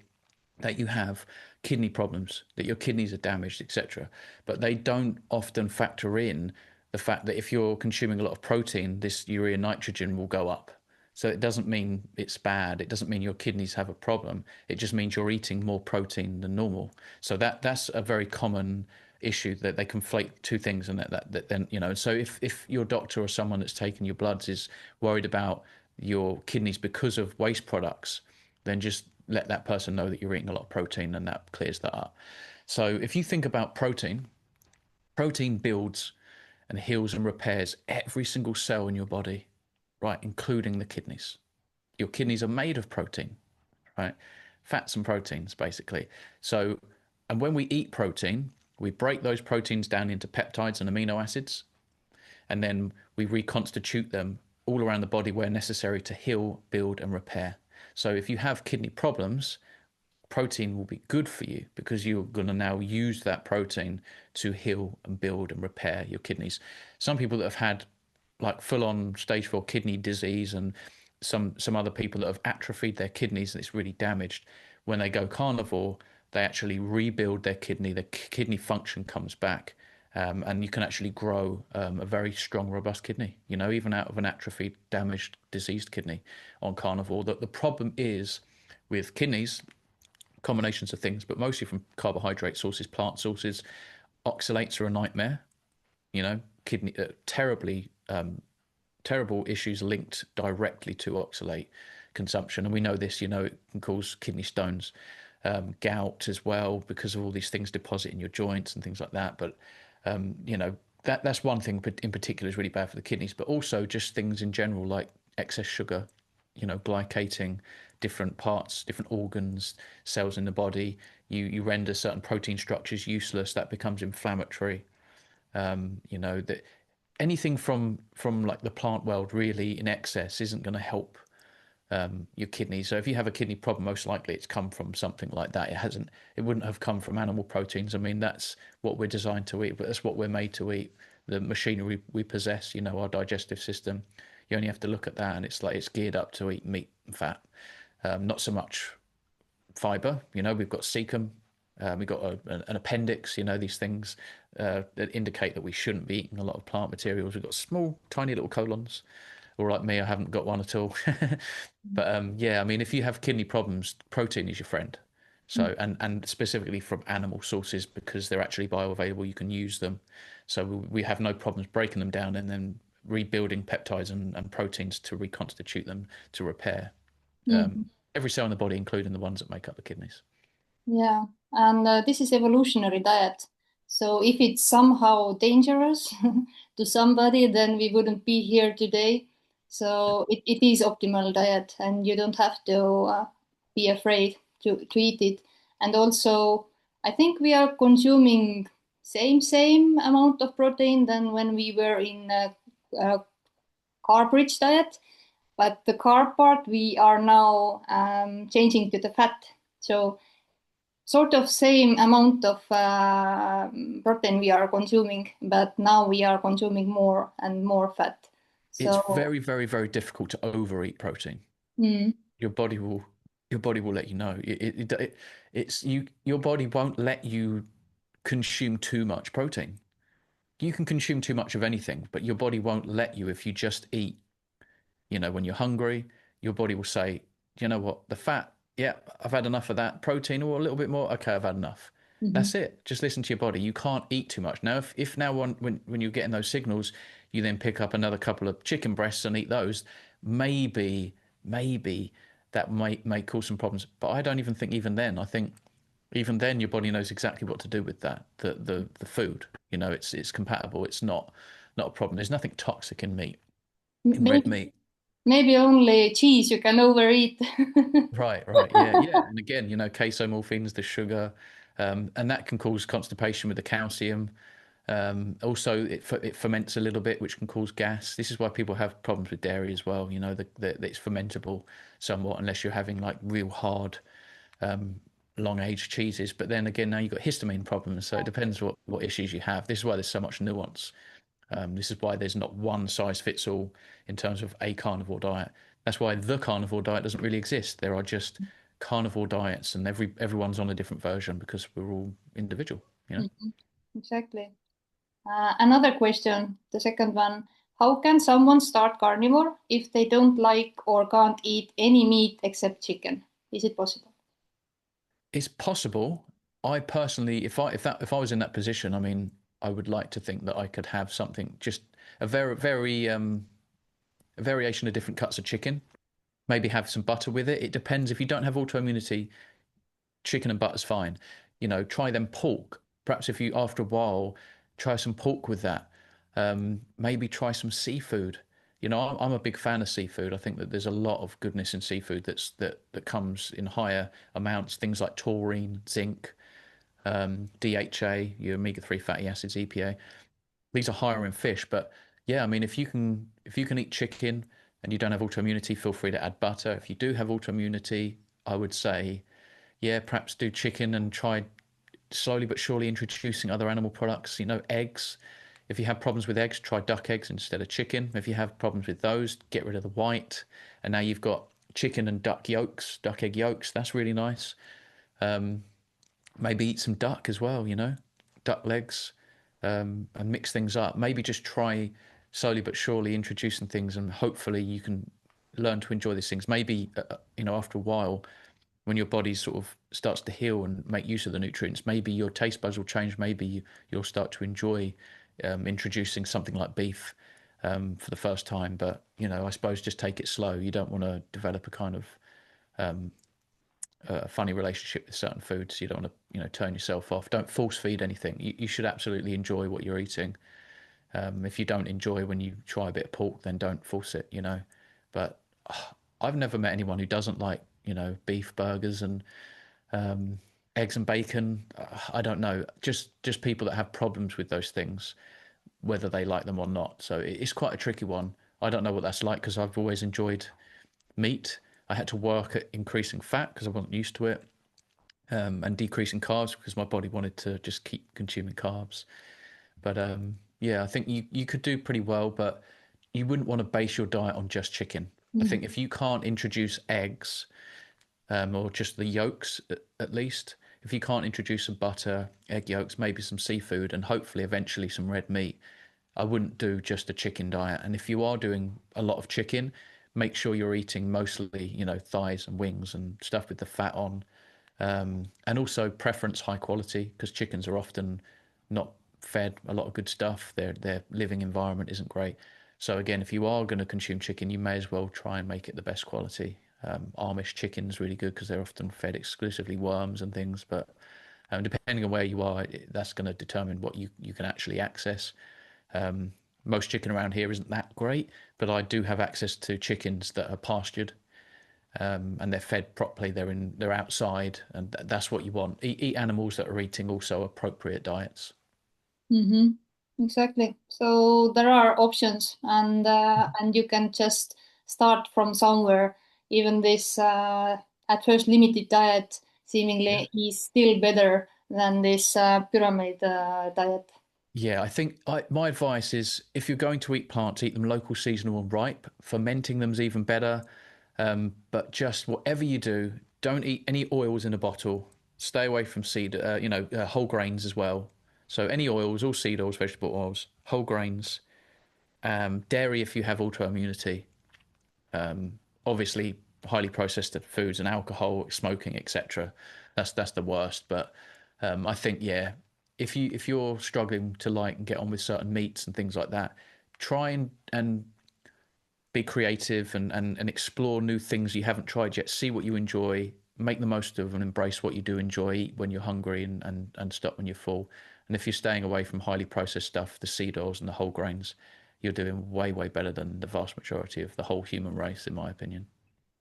that you have kidney problems, that your kidneys are damaged, etc. But they don't often factor in the fact that if you're consuming a lot of protein, this urea nitrogen will go up. So it doesn't mean it's bad. It doesn't mean your kidneys have a problem. It just means you're eating more protein than normal. So that's a very common issue, that they conflate two things, and that then, you know. So if your doctor or someone that's taken your bloods is worried about your kidneys because of waste products, then just let that person know that you're eating a lot of protein, and that clears that up. So if you think about protein, protein builds and heals and repairs every single cell in your body, right, including the kidneys. Your kidneys are made of protein, right? Fats and proteins, basically. So, and when we eat protein, we break those proteins down into peptides and amino acids, and then we reconstitute them all around the body where necessary to heal, build, and repair. So if you have kidney problems, protein will be good for you because you're going to now use that protein to heal and build and repair your kidneys. Some people that have had like full-on stage 4 kidney disease, and some other people that have atrophied their kidneys and it's really damaged, when they go carnivore, they actually rebuild their kidney. The kidney function comes back, and you can actually grow a very strong, robust kidney, you know, even out of an atrophied, damaged, diseased kidney on carnivore. The problem is with kidneys, combinations of things, but mostly from carbohydrate sources, plant sources. Oxalates are a nightmare, you know, kidney terrible issues linked directly to oxalate consumption. And we know this, you know, it can cause kidney stones, gout as well, because of all these things deposit in your joints and things like that. But, you know, that's one thing in particular is really bad for the kidneys, but also just things in general like excess sugar, you know, glycating different parts, different organs, cells in the body. You render certain protein structures useless. That becomes inflammatory. You know, that anything from like the plant world really in excess isn't going to help your kidney. So if you have a kidney problem, most likely it's come from something like that. It wouldn't have come from animal proteins. I mean, that's what we're designed to eat, but that's what we're made to eat. The machinery we possess, you know, our digestive system, you only have to look at that and it's like it's geared up to eat meat and fat. Not so much fiber, you know, we've got cecum, we've got an appendix, you know, these things that indicate that we shouldn't be eating a lot of plant materials. We've got small, tiny little colons, or like me, I haven't got one at all. But yeah, I mean, if you have kidney problems, protein is your friend. So, and specifically from animal sources, because they're actually bioavailable, you can use them. So we have no problems breaking them down and then rebuilding peptides and proteins to reconstitute them to repair Mhm. every cell in the body, including the ones that make up the kidneys. Yeah, and this is evolutionary diet. So if it's somehow dangerous to somebody, then we wouldn't be here today. So it is optimal diet, and you don't have to be afraid to eat it. And also, I think we are consuming same amount of protein than when we were in a carb-rich diet. But the carb part, we are now changing to the fat. So sort of same amount of protein we are consuming, but now we are consuming more and more fat. It's So, very, very, very difficult to overeat protein. mm, Your body will, your body will let you know. It's you. Your body won't let you consume too much protein. You can consume too much of anything, but your body won't let you if you just eat. You know, when you're hungry, your body will say, you know what, the fat, yeah, I've had enough of that. Protein or a little bit more, okay, I've had enough. mhm, That's it. Just listen to your body. You can't eat too much. Now, if now when you're getting those signals, you then pick up another couple of chicken breasts and eat those, maybe that may cause some problems. But I don't even think even then. I think even then your body knows exactly what to do with that. The food, you know, it's compatible. It's not a problem. There's nothing toxic in meat, in red maybe meat. maybe only cheese you can overeat. Right. Yeah. And again, you know, casomorphines, the sugar, and that can cause constipation with the calcium. Also, it ferments a little bit, which can cause gas. This is why people have problems with dairy as well. You know, that it's fermentable somewhat, unless you're having like real hard, um, long aged cheeses. But then again, now you've got histamine problems. So it depends what issues you have. This is why there's so much nuance. This is why there's not one size fits all in terms of a carnivore diet. That's why the carnivore diet doesn't really exist. There are just carnivore diets, and everyone's on a different version because we're all individual. You know. Mhm. Exactly. Another question, the second one. How can someone start carnivore if they don't like or can't eat any meat except chicken? Is it possible? It's possible. I personally, if I was in that position, I mean, I would like to think that I could have something, just a very a variation of different cuts of chicken. Maybe have some butter with it. It depends. If you don't have autoimmunity, chicken and butter's fine. You know, try them pork. Perhaps if you after a while try some pork with that. Maybe try some seafood. You know, I'm a big fan of seafood. I think that there's a lot of goodness in seafood that comes in higher amounts. Things like taurine, zinc, DHA, your omega-3 fatty acids, EPA. These are higher in fish, but yeah, I mean, if you can eat chicken and you don't have autoimmunity, feel free to add butter. If you do have autoimmunity, I would say, yeah, perhaps do chicken and try slowly but surely introducing other animal products. You know, eggs. If you have problems with eggs, try duck eggs instead of chicken. If you have problems with those, get rid of the white. And now you've got chicken and duck yolks, duck egg yolks. That's really nice. Um, Maybe eat some duck as well, you know, duck legs, and mix things up. Maybe just try slowly but surely introducing things, and hopefully you can learn to enjoy these things. Maybe, you know, after a while, when your body sort of starts to heal and make use of the nutrients, maybe your taste buds will change. Maybe you'll start to enjoy introducing something like beef for the first time. But, you know, I suppose just take it slow. You don't want to develop a kind of um, a funny relationship with certain foods. You don't want to, you know, turn yourself off. Don't force feed anything. You should absolutely enjoy what you're eating. If you don't enjoy when you try a bit of pork, then don't force it, you know. But I've never met anyone who doesn't like, you know, beef burgers and um, eggs and bacon. I don't know. Just people that have problems with those things, whether they like them or not. So it's quite a tricky one. I don't know what that's like because I've always enjoyed meat. I had to work at increasing fat because I wasn't used to it, and decreasing carbs because my body wanted to just keep consuming carbs. But yeah, I think you could do pretty well, but you wouldn't want to base your diet on just chicken. I think Mhm. if you can't introduce eggs, or just the yolks at least, if you can't introduce some butter, egg yolks, maybe some seafood, and hopefully eventually some red meat, I wouldn't do just a chicken diet. And if you are doing a lot of chicken, make sure you're eating mostly, you know, thighs and wings and stuff with the fat on. And also preference high quality because chickens are often not fed a lot of good stuff. Their living environment isn't great. So again, if you are going to consume chicken, you may as well try and make it the best quality. Amish chicken's really good because they're often fed exclusively worms and things. But depending on where you are, that's going to determine what you can actually access. Um, Most chicken around here isn't that great, but I do have access to chickens that are pastured, and they're fed properly. They're outside, and that's what you want. Eat animals that are eating also appropriate diets. Mm-hmm. Exactly. So there are options, and you can just start from somewhere. Even this at first limited diet Yeah. seemingly is still better than this pyramid diet. Yeah, I think my advice is if you're going to eat plants, eat them local, seasonal, and ripe. Fermenting them's even better. But just whatever you do, don't eat any oils in a bottle. Stay away from whole grains as well. So any oils, all seed oils, vegetable oils, whole grains, dairy if you have autoimmunity. Obviously, highly processed foods and alcohol, smoking, etc. That's the worst. But I think yeah, if you're struggling to like get on with certain meats and things like that, try and be creative and explore new things you haven't tried yet. See what you enjoy, make the most of and embrace what you do enjoy. Eat when you're hungry and stop when you're full. And if you're staying away from highly processed stuff, the seed oils and the whole grains, you're doing way better than the vast majority of the whole human race, in my opinion.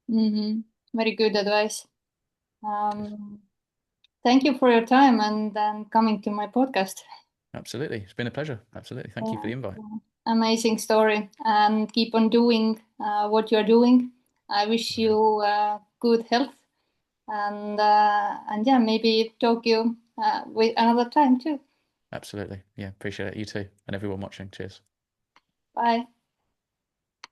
Mm-hmm. Very good advice. Cheers. Um, Thank you for your time and then coming to my podcast. Absolutely. It's been a pleasure. Absolutely. Thank you for Yeah, the invite. yeah. Amazing story, and keep on doing what you're doing. I wish you good health, and yeah, maybe talk you with another time too. Absolutely. Yeah, appreciate it. You too. And everyone watching. Cheers. Bye.